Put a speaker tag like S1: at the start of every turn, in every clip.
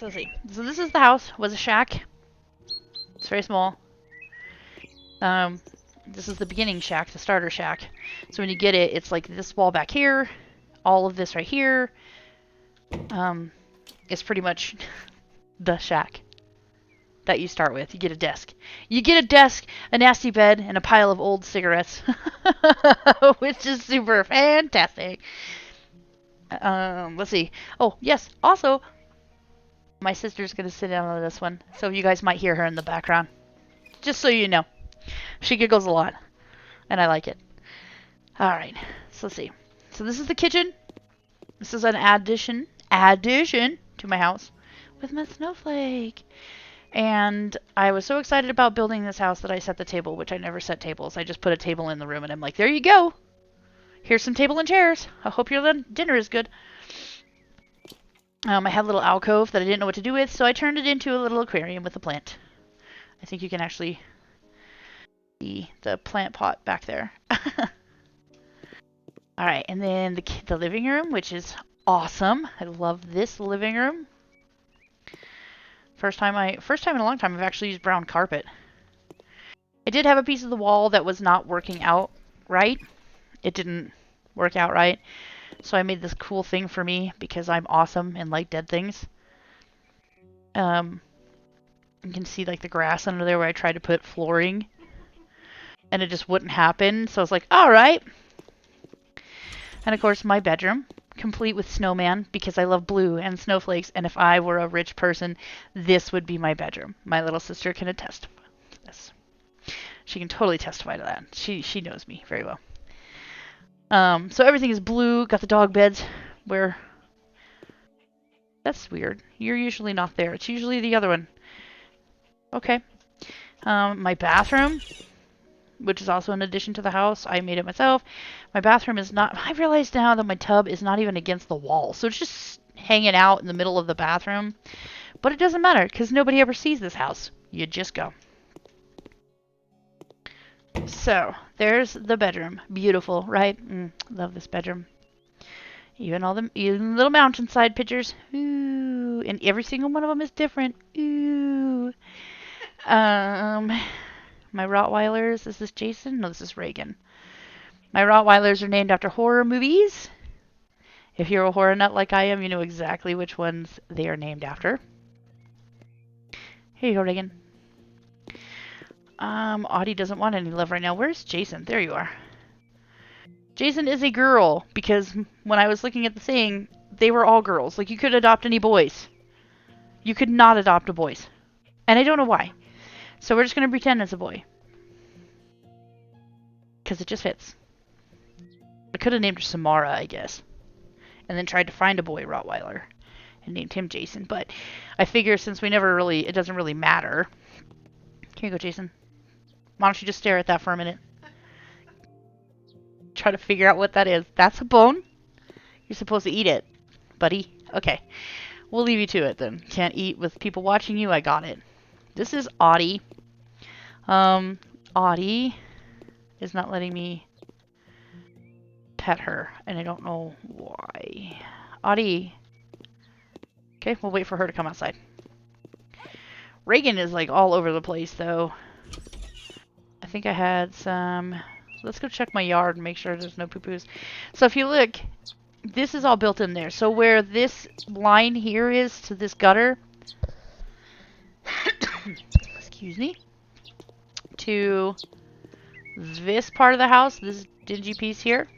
S1: So let's see. So this is the house. Was a shack. It's very small. This is the beginning shack, the starter shack. So when you get it, it's like this wall back here, all of this right here. It's pretty much the shack that you start with. You get a desk. You get a desk, a nasty bed, and a pile of old cigarettes, which is super fantastic. Let's see. Oh, yes. Also, my sister's going to sit down on this one, so you guys might hear her in the background. Just so you know. She giggles a lot, and I like it. Alright, so let's see. So this is the kitchen. This is an addition to my house with my snowflake. And I was so excited about building this house that I set the table, which I never set tables. I just put a table in the room, and I'm like, there you go. Here's some table and chairs. I hope your dinner is good. I had a little alcove that I didn't know what to do with, so I turned it into a little aquarium with a plant. I think you can actually see the plant pot back there. Alright, and then the living room, which is awesome. I love this living room. First time in a long time I've actually used brown carpet. I did have a piece of the wall that was not working out right. It didn't work out right. So I made this cool thing for me because I'm awesome and like dead things. You can see like the grass under there where I tried to put flooring. And it just wouldn't happen. So I was like, alright. And of course my bedroom, complete with snowman because I love blue and snowflakes. And if I were a rich person, this would be my bedroom. My little sister can attest to this. She can totally testify to that. She knows me very well. So everything is blue. Got the dog beds where... That's weird. You're usually not there. It's usually the other one. Okay. My bathroom, which is also an addition to the house. I made it myself. My bathroom is not... I realize now that my tub is not even against the wall. So it's just hanging out in the middle of the bathroom. But it doesn't matter because nobody ever sees this house. You just go. So, there's the bedroom. Beautiful, right? Love this bedroom. Even little mountainside pictures. Ooh, and every single one of them is different. Ooh. My Rottweilers. Is this Jason? No, this is Reagan. My Rottweilers are named after horror movies. If you're a horror nut like I am, you know exactly which ones they are named after. Here you go, Reagan. Audie doesn't want any love right now. Where's Jason? There you are. Jason is a girl because when I was looking at the thing, they were all girls. Like, you could adopt any boys. You could not adopt a boys. And I don't know why. So we're just going to pretend it's a boy. Because it just fits. I could have named her Samara, I guess. And then tried to find a boy Rottweiler. And named him Jason. But I figure since it doesn't really matter. Here you go, Jason. Why don't you just stare at that for a minute? Try to figure out what that is. That's a bone. You're supposed to eat it, buddy. Okay. We'll leave you to it then. Can't eat with people watching you. I got it. This is Audie. Audie is not letting me pet her, and I don't know why. Audie. Okay, we'll wait for her to come outside. Reagan is like all over the place though. I think I had some... Let's go check my yard and make sure there's no poo-poos. So if you look, this is all built in there. So where this line here is to this gutter, excuse me, to this part of the house, this dingy piece here,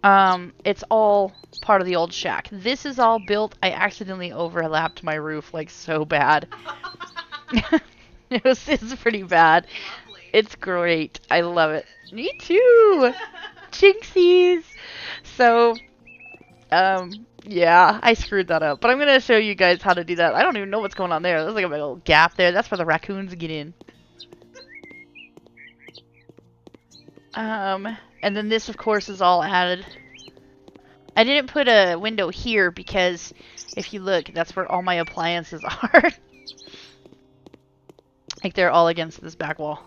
S1: it's all part of the old shack. This is all built. I accidentally overlapped my roof like so bad. It's pretty bad.
S2: Lovely.
S1: It's great. I love it. Me too. Jinxies. So, yeah, I screwed that up. But I'm going to show you guys how to do that. I don't even know what's going on there. There's like a big old gap there. That's where the raccoons get in. And then this, of course, is all added. I didn't put a window here because if you look, that's where all my appliances are. Like, they're all against this back wall.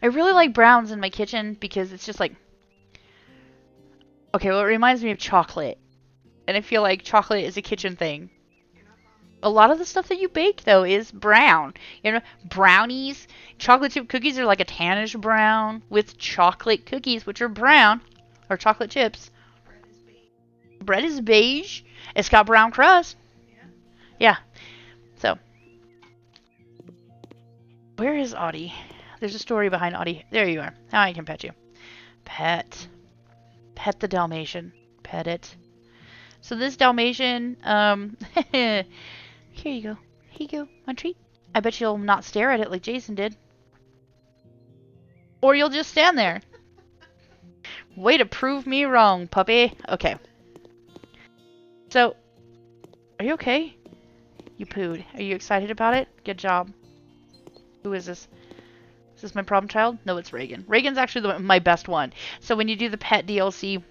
S1: I really like browns in my kitchen because it's just like... Okay, well, it reminds me of chocolate. and I feel like chocolate is a kitchen thing. A lot of the stuff that you bake, though, is brown. You know, brownies, chocolate chip cookies are like a tannish brown with chocolate cookies, which are brown, or chocolate chips. Bread is beige. It's got brown crust. Yeah. So, where is Audie? There's a story behind Audie. There you are. Now I can pet you. Pet. Pet the Dalmatian. Pet it. So this Dalmatian, here you go. Here you go. My treat. I bet you'll not stare at it like Jason did. Or you'll just stand there. Way to prove me wrong, puppy. Okay. So, are you okay? You pooed. Are you excited about it? Good job. Who is this? Is this my problem child? No, it's Reagan. Reagan's actually my best one. So when you do the pet DLC,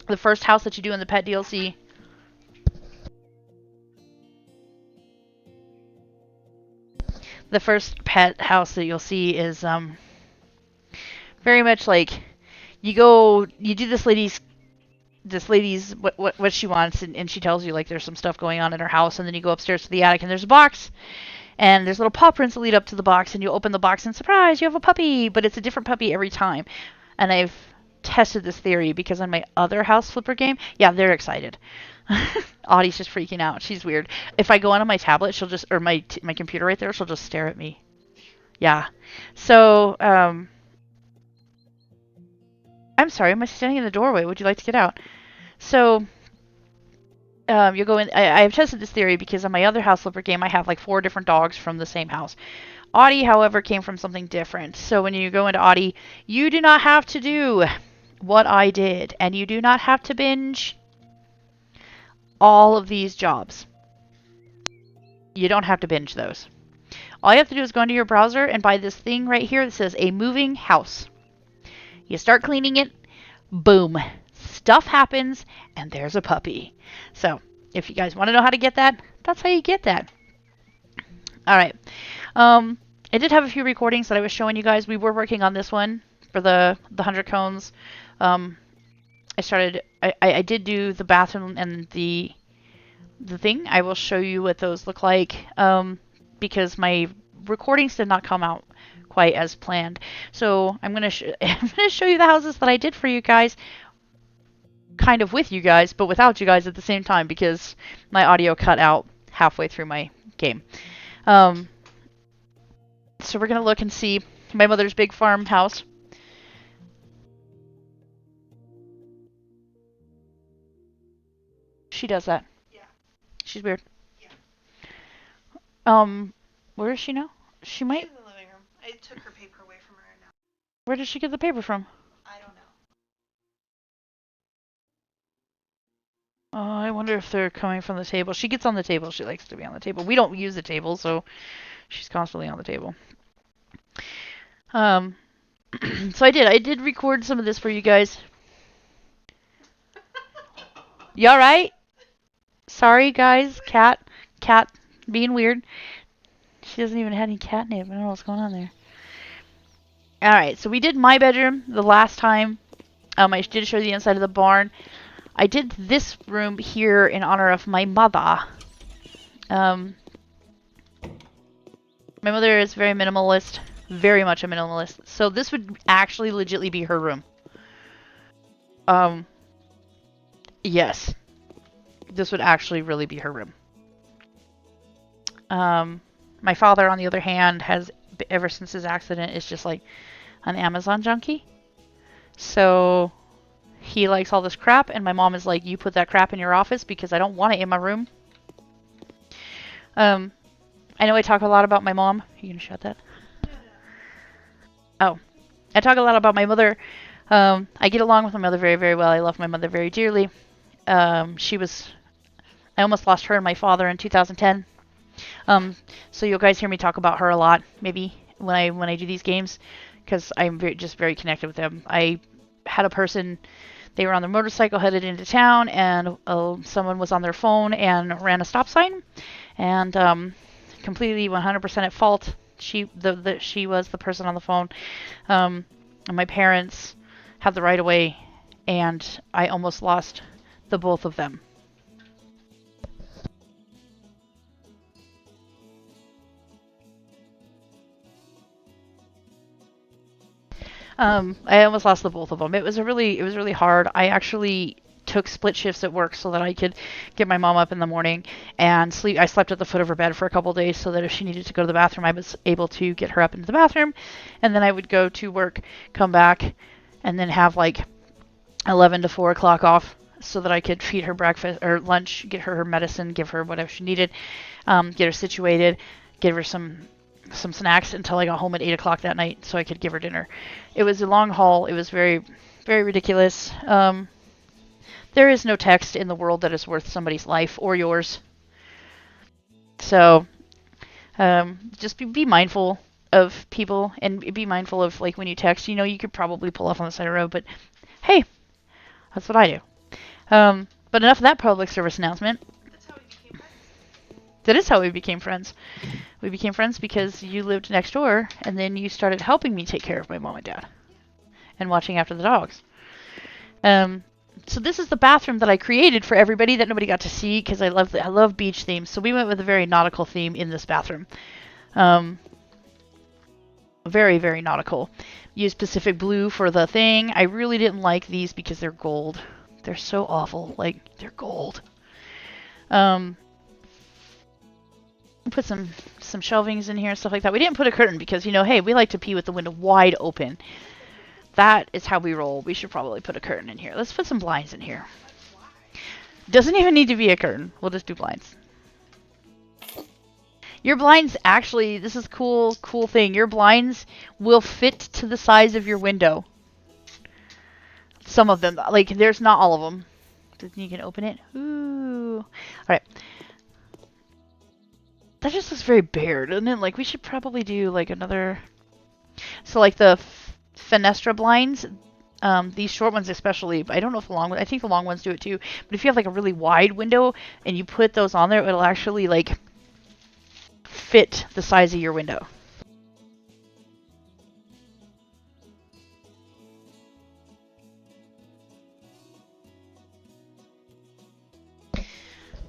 S1: the first house that you do in the pet DLC, the first pet house that you'll see is very much like you do this lady's what she wants, and she tells you like there's some stuff going on in her house, and then you go upstairs to the attic and there's a box, and there's little paw prints that lead up to the box, and you open the box and surprise, you have a puppy, but it's a different puppy every time. And I've tested this theory because on my other house flipper game, yeah, they're excited. Audie's just freaking out. She's weird. If I go onto my tablet, she'll just, or my computer right there, she'll just stare at me. Yeah. So, I'm sorry, am I standing in the doorway? Would you like to get out? So, you'll go in. I've tested this theory because on my other house flipper game, I have like 4 different dogs from the same house. Audie, however, came from something different. So when you go into Audie, you do not have to do what I did, and you do not have to binge all of these jobs. You don't have to binge those. All you have to do is go into your browser and buy this thing right here that says a moving house. You start cleaning it, boom, stuff happens, and there's a puppy. So if you guys want to know how to get that, that's how you get that. All right. I did have a few recordings that I was showing you guys. We were working on this one for the 100 cones. I did do the bathroom and the thing. I will show you what those look like because my recordings did not come out quite as planned. So I'm gonna show you the houses that I did for you guys, kind of with you guys, but without you guys at the same time because my audio cut out halfway through my game. So we're gonna look and see my mother's big farmhouse. She does that. Yeah. She's weird. Yeah. Where is she now? She might.
S2: She's in the living room. I took her paper away from her now.
S1: Where did she get the paper from?
S2: I don't know.
S1: Oh, I wonder if they're coming from the table. She gets on the table. She likes to be on the table. We don't use the table, so she's constantly on the table. So I did record some of this for you guys. You alright? Sorry, guys. Cat being weird. She doesn't even have any catnip. I don't know what's going on there. Alright, so we did my bedroom the last time. I did show the inside of the barn. I did this room here in honor of my mother. My mother is very minimalist. Very much a minimalist. So this would actually legitly be her room. Yes. This would actually really be her room. My father, on the other hand, has, ever since his accident, is just like an Amazon junkie. So he likes all this crap, and my mom is like, you put that crap in your office because I don't want it in my room. I know I talk a lot about my mom. Are you gonna shut that? Oh. I talk a lot about my mother. I get along with my mother very, very well. I love my mother very dearly. I almost lost her and my father in 2010. So you'll guys hear me talk about her a lot, maybe, when I do these games, because I'm just very connected with them. I had a person, they were on their motorcycle headed into town, and someone was on their phone and ran a stop sign, and completely 100% at fault. She was the person on the phone. And my parents had the right of way, and I almost lost the both of them. I almost lost the both of them. It was really hard. I actually took split shifts at work so that I could get my mom up in the morning and sleep. I slept at the foot of her bed for a couple days so that if she needed to go to the bathroom, I was able to get her up into the bathroom, and then I would go to work, come back, and then have like 11 to 4 o'clock off so that I could feed her breakfast or lunch, get her medicine, give her whatever she needed, get her situated, give her some snacks until I got home at 8 o'clock that night so I could give her dinner. It was a long haul. It was very, very ridiculous. There is no text in the world that is worth somebody's life or yours. So just be mindful of people and be mindful of like when you text. You know, you could probably pull off on the side of the road, but hey, that's what I do. But enough of that public service announcement.
S2: That's how we became friends.
S1: That is how we became friends. We became friends because you lived next door, and then you started helping me take care of my mom and dad, and watching after the dogs. So this is the bathroom that I created for everybody that nobody got to see because I love beach themes. So we went with a very nautical theme in this bathroom. Very, very nautical. Used Pacific Blue for the thing. I really didn't like these because they're gold. They're so awful. Like, they're gold. Put some shelvings in here and stuff like that. We didn't put a curtain because, you know, hey, we like to pee with the window wide open. That is how we roll. We should probably put a curtain in here. Let's put some blinds in here. Doesn't even need to be a curtain. We'll just do blinds. Your blinds actually, this is cool thing. Your blinds will fit to the size of your window. Some of them, like there's not all of them. You can open it. Ooh. All right. That just looks very bare, doesn't it? Like we should probably do like another. So like the fenestra blinds, these short ones especially. I don't know if the long ones. I think the long ones do it too. But if you have like a really wide window and you put those on there, it'll actually like fit the size of your window.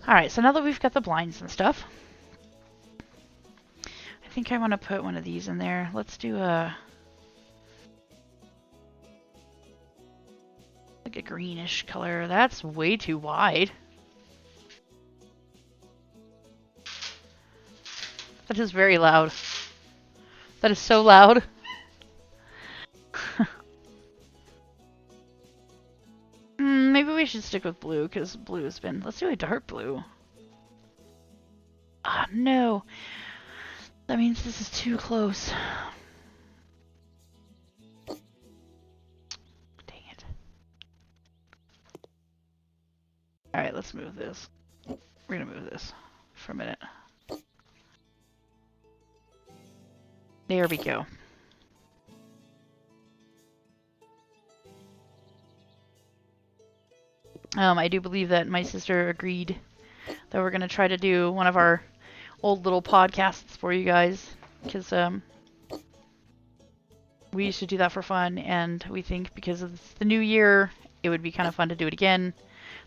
S1: Alright, so now that we've got the blinds and stuff, I think I want to put one of these in there. Let's do like a greenish color. That's way too wide. That is very loud. That is so loud. Maybe we should stick with blue, because blue has been... Let's do a dark blue. Ah, no. That means this is too close. Dang it. Alright, let's move this. We're gonna move this for a minute. There we go. I do believe that my sister agreed that we're going to try to do one of our old little podcasts for you guys, because we used to do that for fun, and we think because of the new year, it would be kind of fun to do it again.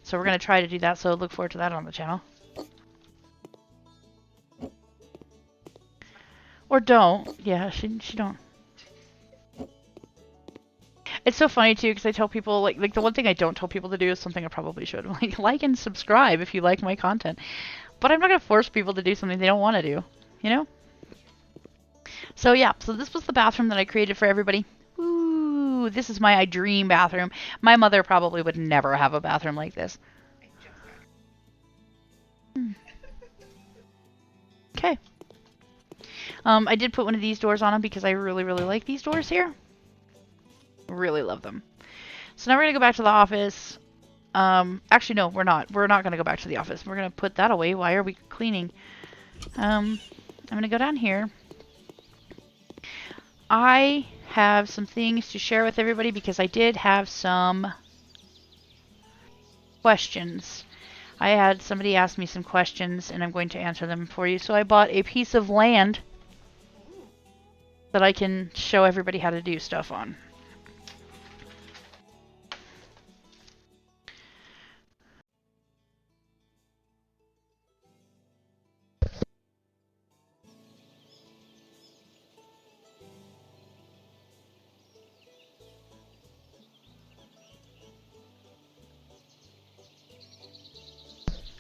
S1: So we're going to try to do that, so look forward to that on the channel. Or don't. Yeah, she don't. It's so funny too because I tell people like the one thing I don't tell people to do is something I probably should. Like and subscribe if you like my content. But I'm not going to force people to do something they don't want to do, you know? So yeah, so this was the bathroom that I created for everybody. Ooh, this is my dream bathroom. My mother probably would never have a bathroom like this. Okay. I did put one of these doors on them because I really, really like these doors here. Really love them. So now we're going to go back to the office. Actually, no, we're not. We're not going to go back to the office. We're going to put that away. Why are we cleaning? I'm going to go down here. I have some things to share with everybody because I did have some questions. I had somebody ask me some questions and I'm going to answer them for you. So I bought a piece of land that I can show everybody how to do stuff on.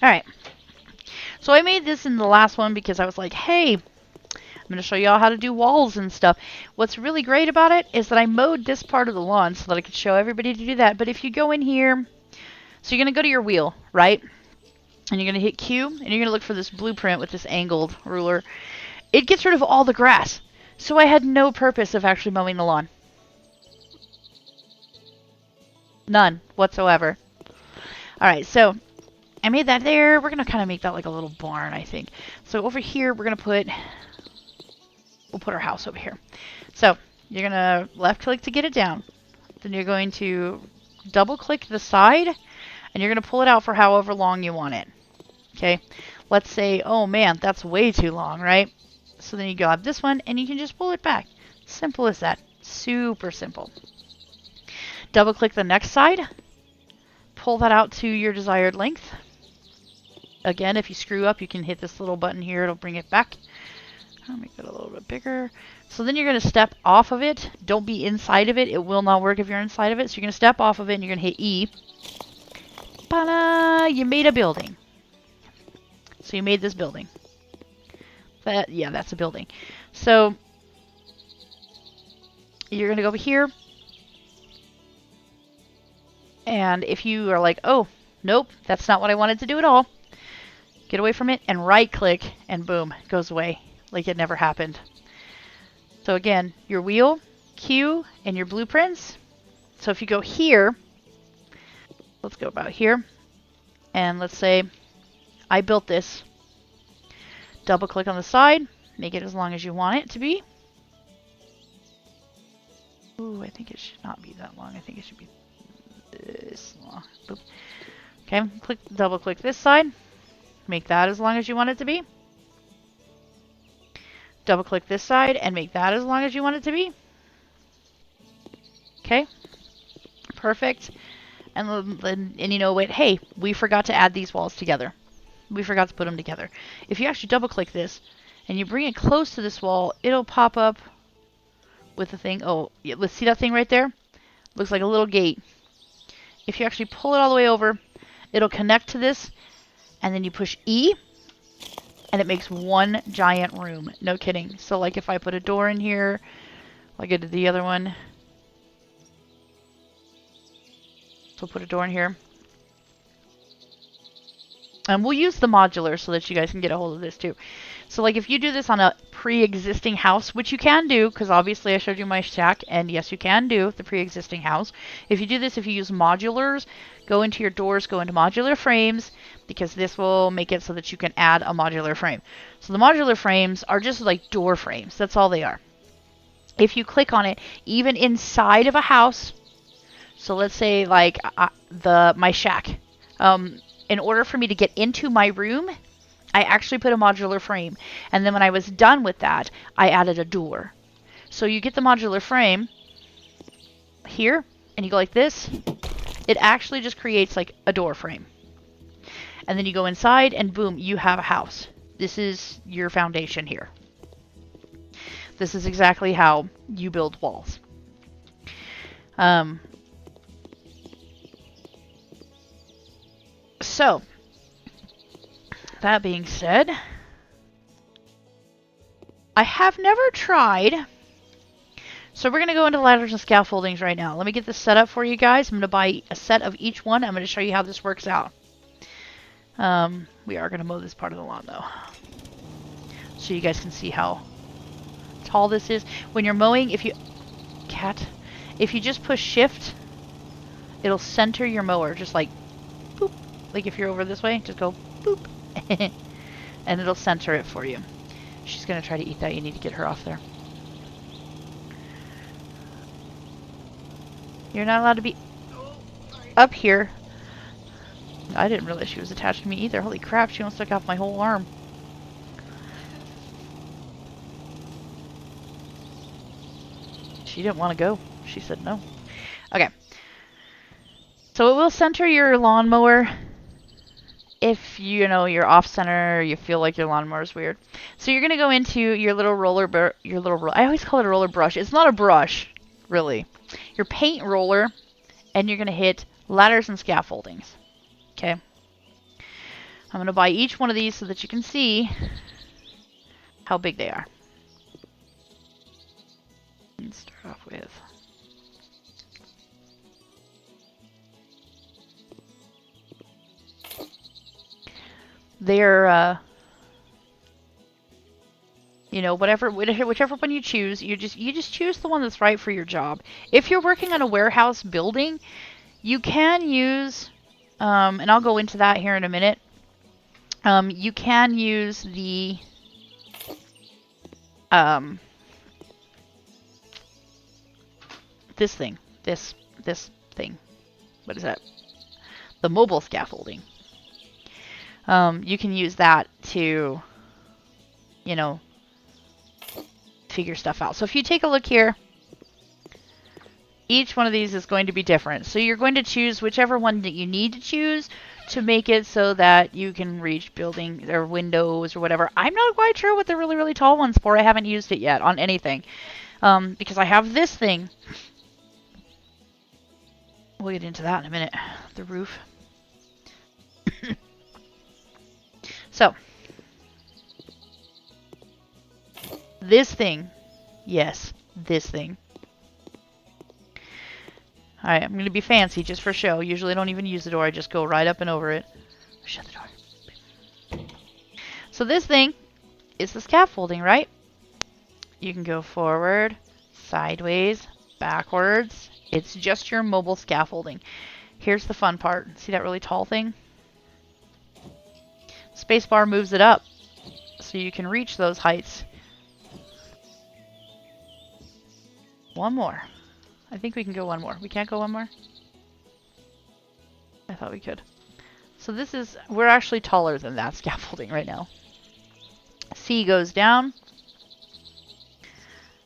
S1: Alright, so I made this in the last one because I was like, hey, I'm going to show you all how to do walls and stuff. What's really great about it is that I mowed this part of the lawn so that I could show everybody to do that. But if you go in here, so you're going to go to your wheel, right? And you're going to hit Q, and you're going to look for this blueprint with this angled ruler. It gets rid of all the grass. So I had no purpose of actually mowing the lawn. None whatsoever. Alright, so I made that there. We're going to kind of make that like a little barn, I think. So over here, we're going to we'll put our house over here. So you're going to left click to get it down. Then you're going to double click the side, and you're going to pull it out for however long you want it. Okay, let's say, oh man, that's way too long, right? So then you grab this one, and you can just pull it back. Simple as that. Super simple. Double click the next side. Pull that out to your desired length. Again, if you screw up, you can hit this little button here. It'll bring it back. I'll make it a little bit bigger. So then you're going to step off of it. Don't be inside of it. It will not work if you're inside of it. So you're going to step off of it, and you're going to hit E. Ta-da! You made a building. So you made this building. Yeah, that's a building. So you're going to go over here. And if you are like, oh, nope, that's not what I wanted to do at all, get away from it and right click, and boom, it goes away like it never happened. So again, your wheel, Q, and your blueprints. So if you go here, let's go about here, and let's say I built this. Double click on the side, make it as long as you want it to be. Ooh, I think it should not be that long. I think it should be this long. Boop. Okay, double click this side, make that as long as you want it to be. Double click this side and make that as long as you want it to be. Okay, perfect. And you know what? Hey, we forgot to add these walls together. We forgot to put them together. If you actually double click this and you bring it close to this wall, it'll pop up with the thing. Oh, yeah, let's see that thing right there? Looks like a little gate. If you actually pull it all the way over, it'll connect to this, and then you push E, and it makes one giant room. No kidding. So like if I put a door in here, like I did the other one. So put a door in here. And we'll use the modular so that you guys can get a hold of this too. So like if you do this on a pre-existing house, which you can do, because obviously I showed you my shack, and yes, you can do the pre-existing house. If you do this, if you use modulars, go into your doors, go into modular frames, because this will make it so that you can add a modular frame. So the modular frames are just like door frames. That's all they are. If you click on it, even inside of a house, so let's say like my shack, in order for me to get into my room, I actually put a modular frame. And then when I was done with that, I added a door. So you get the modular frame here, and you go like this. It actually just creates like a door frame. And then you go inside, and boom, you have a house. This is your foundation here. This is exactly how you build walls. So, that being said, I have never tried. So we're going to go into ladders and scaffoldings right now. Let me get this set up for you guys. I'm going to buy a set of each one. I'm going to show you how this works out. We are going to mow this part of the lawn though, so you guys can see how tall this is. When you're mowing, if you just push shift, it'll center your mower, just like boop. Like if you're over this way, just go boop. And it'll center it for you. She's going to try to eat that. You need to get her off there. You're not allowed to be up here. I didn't realize she was attached to me either. Holy crap, she almost took off my whole arm. She didn't want to go. She said no. Okay. So it will center your lawnmower if you know you're off center, or you feel like your lawnmower is weird. So you're gonna go into your little I always call it a roller brush. It's not a brush, really. Your paint roller, and you're gonna hit ladders and scaffoldings. Okay. I'm going to buy each one of these so that you can see how big they are. Let's start off with... They're, you know, whichever one you choose, you just choose the one that's right for your job. If you're working on a warehouse building, you can use, and I'll go into that here in a minute. You can use the, this thing. What is that? The mobile scaffolding. You can use that to, you know, figure stuff out. So if you take a look here, each one of these is going to be different. So you're going to choose whichever one that you need to choose to make it so that you can reach building or windows or whatever. I'm not quite sure what the really, really tall one's for. I haven't used it yet on anything. Because I have this thing. We'll get into that in a minute. The roof. So. This thing. Yes, this thing. Alright, I'm going to be fancy just for show. Usually I don't even use the door. I just go right up and over it. Shut the door. So this thing is the scaffolding, right? You can go forward, sideways, backwards. It's just your mobile scaffolding. Here's the fun part. See that really tall thing? Spacebar moves it up so you can reach those heights. One more. I think we can go one more. We can't go one more? I thought we could. So this is, we're actually taller than that scaffolding right now. C goes down.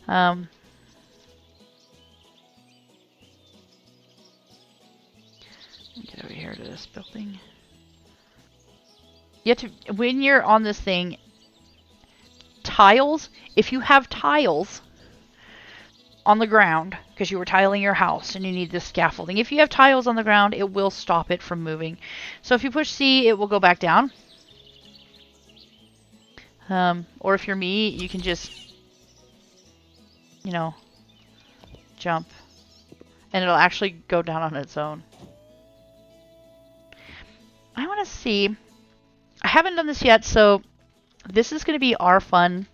S1: Get over here to this building. You have to, when you're on this thing, tiles, if you have tiles on the ground, because you were tiling your house and you need this scaffolding, if you have tiles on the ground, it will stop it from moving. So if you push C, it will go back down. Or if you're me, you can just, you know, jump. And it'll actually go down on its own. I want to see. I haven't done this yet, so this is going to be our fun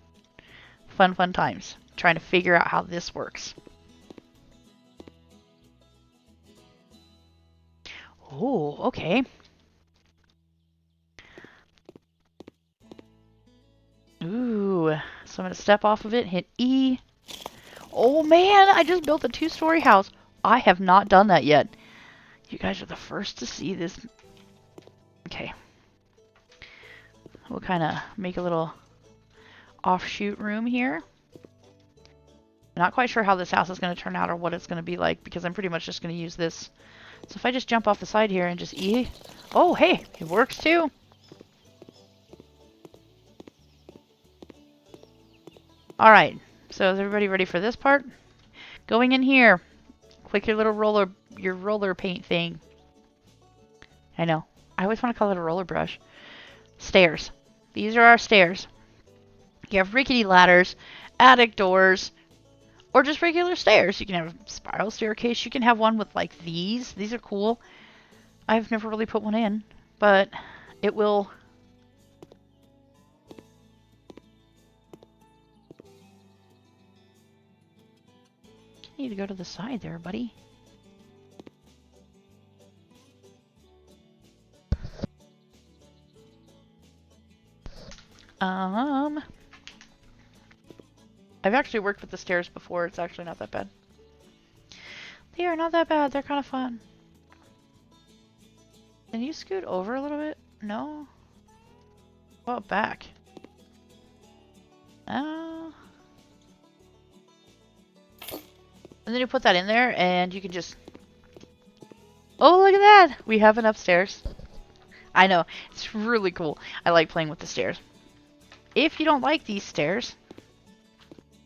S1: times. Trying to figure out how this works. Oh, okay. Ooh, so I'm going to step off of it, hit E. Oh man, I just built a 2-story house. I have not done that yet. You guys are the first to see this. Okay. We'll kind of make a little offshoot room here. Not quite sure how this house is going to turn out or what it's going to be like because I'm pretty much just going to use this. So if I just jump off the side here and just E. Oh, hey, it works too. Alright, so is everybody ready for this part? Going in here. Click your little roller paint thing. I know. I always want to call it a roller brush. Stairs. These are our stairs. You have rickety ladders, attic doors, or just regular stairs. You can have a spiral staircase. You can have one with like these. These are cool. I've never really put one in, but it will... You need to go to the side there, buddy. I've actually worked with the stairs before. It's actually not that bad. They are not that bad. They're kind of fun. Can you scoot over a little bit? No? What about back? And then you put that in there and you can just... Oh, look at that! We have an upstairs. I know. It's really cool. I like playing with the stairs. If you don't like these stairs,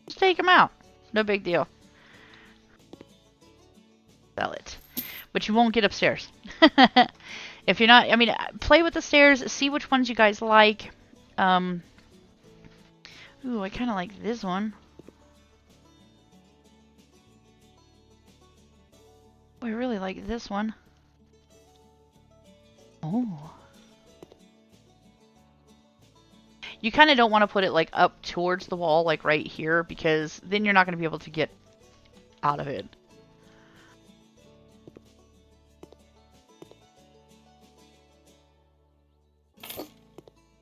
S1: just take them out. No big deal. Sell it. But you won't get upstairs. If you're not, I mean, play with the stairs, see which ones you guys like. Um, ooh, I kind of like this one. I really like this one. Oh. You kind of don't want to put it like up towards the wall, like right here, because then you're not going to be able to get out of it.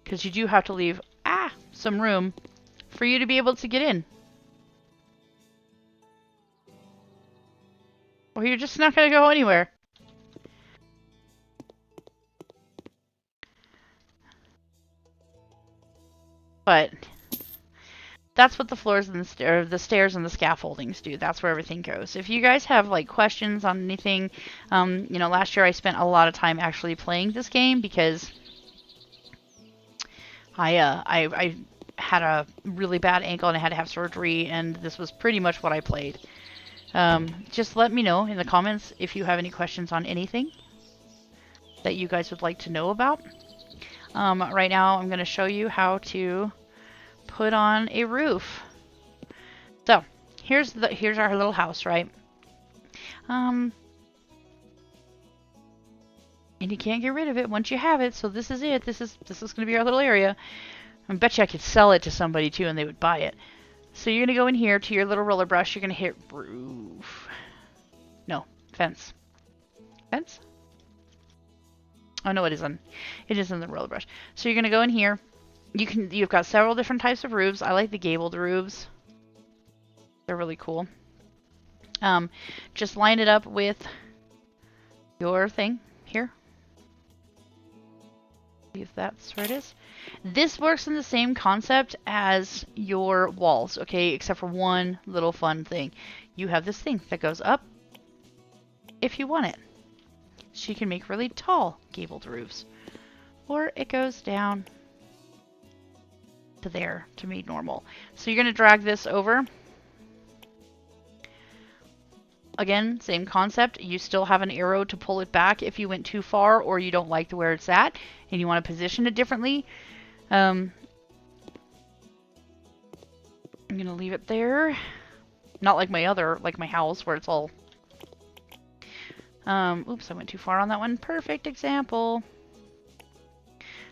S1: Because you do have to leave, some room for you to be able to get in. Or you're just not going to go anywhere. But that's what the floors and the stairs and the scaffoldings do. That's where everything goes. If you guys have like questions on anything, you know, last year I spent a lot of time actually playing this game because I had a really bad ankle and I had to have surgery, and this was pretty much what I played. Just let me know in the comments if you have any questions on anything that you guys would like to know about. Right now I'm going to show you how to put on a roof. So here's our little house, right? And you can't get rid of it once you have it. So this is it. This is going to be our little area. I bet you I could sell it to somebody too, and they would buy it. So you're going to go in here to your little roller brush. You're going to hit roof. No, fence. Fence? Oh no, it isn't. It is in the roller brush. So you're going to go in here. You've got several different types of roofs. I like the gabled roofs. They're really cool. Just line it up with your thing here. See if that's where it is. This works in the same concept as your walls, okay? Except for one little fun thing. You have this thing that goes up if you want it. So you can make really tall gabled roofs. Or it goes down to there to be normal. So you're going to drag this over. Again, same concept. You still have an arrow to pull it back if you went too far or you don't like where it's at and you want to position it differently. I'm going to leave it there. Not like my house where it's all... oops, I went too far on that one. Perfect example.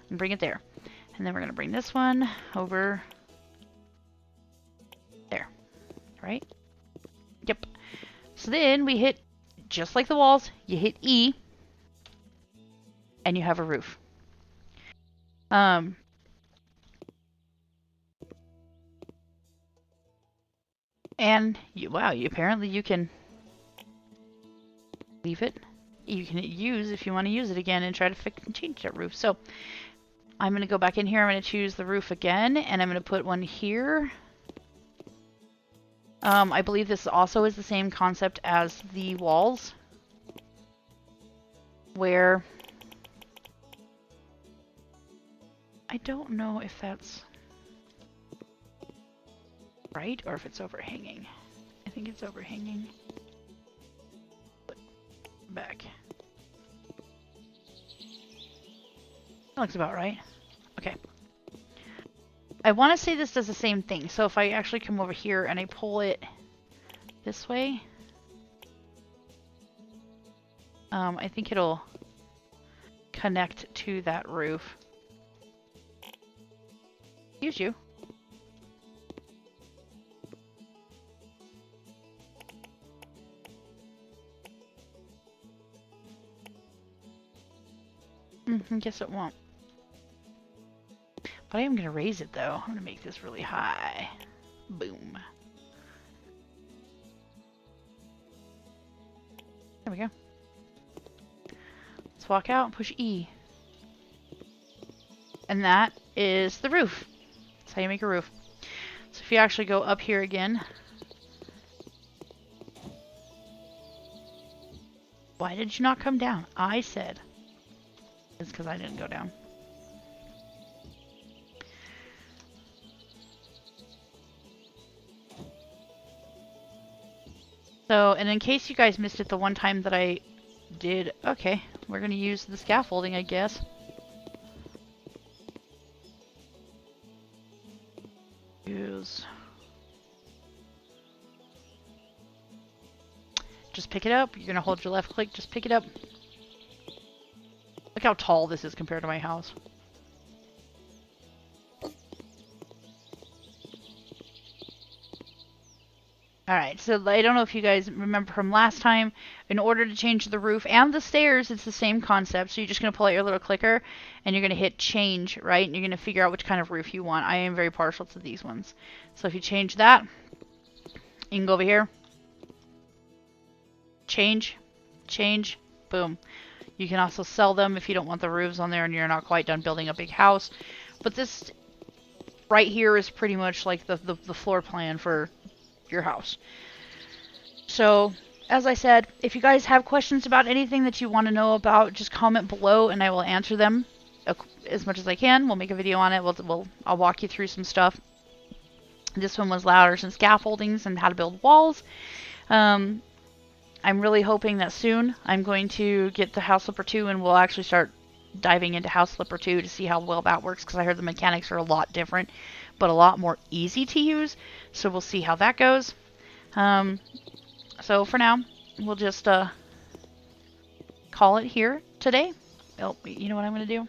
S1: And bring it there. And then we're going to bring this one over there. Right? Yep. So then we hit, just like the walls, you hit E, and you have a roof. And apparently you can leave it. You can use if you want to use it again and try to fix and change that roof. So I'm going to go back in here. I'm going to choose the roof again, and I'm going to put one here. I believe this also is the same concept as the walls, where I don't know if that's right or if it's overhanging. I think it's overhanging. Back. That looks about right. Okay. I want to say this does the same thing. So if I actually come over here and I pull it this way, I think it'll connect to that roof. Excuse you. I guess it won't. But I am going to raise it though. I'm going to make this really high. Boom. There we go. Let's walk out and push E. And that is the roof. That's how you make a roof. So if you actually go up here again. Why did you not come down? I said. It's because I didn't go down. So, and in case you guys missed it the one time that I did. Okay, we're gonna use the scaffolding, I guess. Use. Just pick it up. You're gonna hold your left click. Just pick it up. Look how tall this is compared to my house. Alright, so I don't know if you guys remember from last time, in order to change the roof and the stairs, it's the same concept. So you're just going to pull out your little clicker, and you're going to hit change, right? And you're going to figure out which kind of roof you want. I am very partial to these ones. So if you change that, you can go over here. Change, change, boom. You can also sell them if you don't want the roofs on there and you're not quite done building a big house. But this right here is pretty much like the floor plan for your house. So, as I said, if you guys have questions about anything that you want to know about, just comment below and I will answer them as much as I can. We'll make a video on it. I'll walk you through some stuff. This one was ladders and scaffoldings and how to build walls. I'm really hoping that soon I'm going to get the House Flipper 2 and we'll actually start diving into House Flipper 2 to see how well that works, because I heard the mechanics are a lot different but a lot more easy to use, so we'll see how that goes. So for now, we'll just call it here today. Oh, you know what I'm going to do?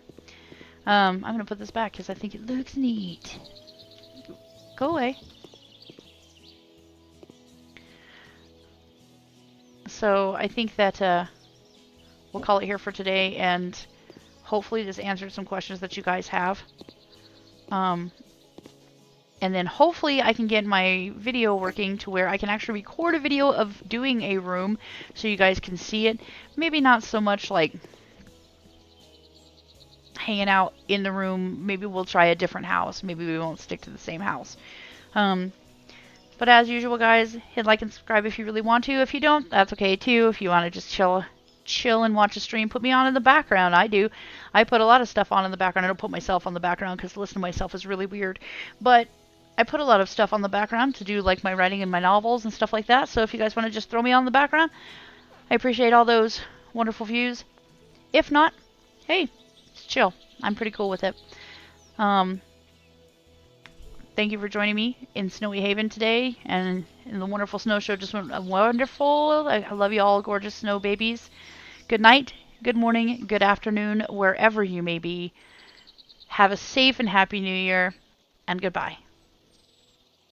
S1: I'm going to put this back because I think it looks neat. Go away. So I think that we'll call it here for today, and hopefully this answered some questions that you guys have. And then hopefully I can get my video working to where I can actually record a video of doing a room so you guys can see it. Maybe not so much like hanging out in the room. Maybe we'll try a different house. Maybe we won't stick to the same house. But as usual, guys, hit like and subscribe if you really want to. If you don't, that's okay too. If you want to just chill and watch a stream, put me on in the background. I do. I put a lot of stuff on in the background. I don't put myself on the background because listening to myself is really weird. But I put a lot of stuff on the background to do like my writing and my novels and stuff like that. So if you guys want to just throw me on the background, I appreciate all those wonderful views. If not, hey, it's chill. I'm pretty cool with it. Thank you for joining me in Snowy Haven today, and the wonderful snow show just went wonderful. I love you all, gorgeous snow babies. Good night, good morning, good afternoon, wherever you may be. Have a safe and happy new year, and goodbye.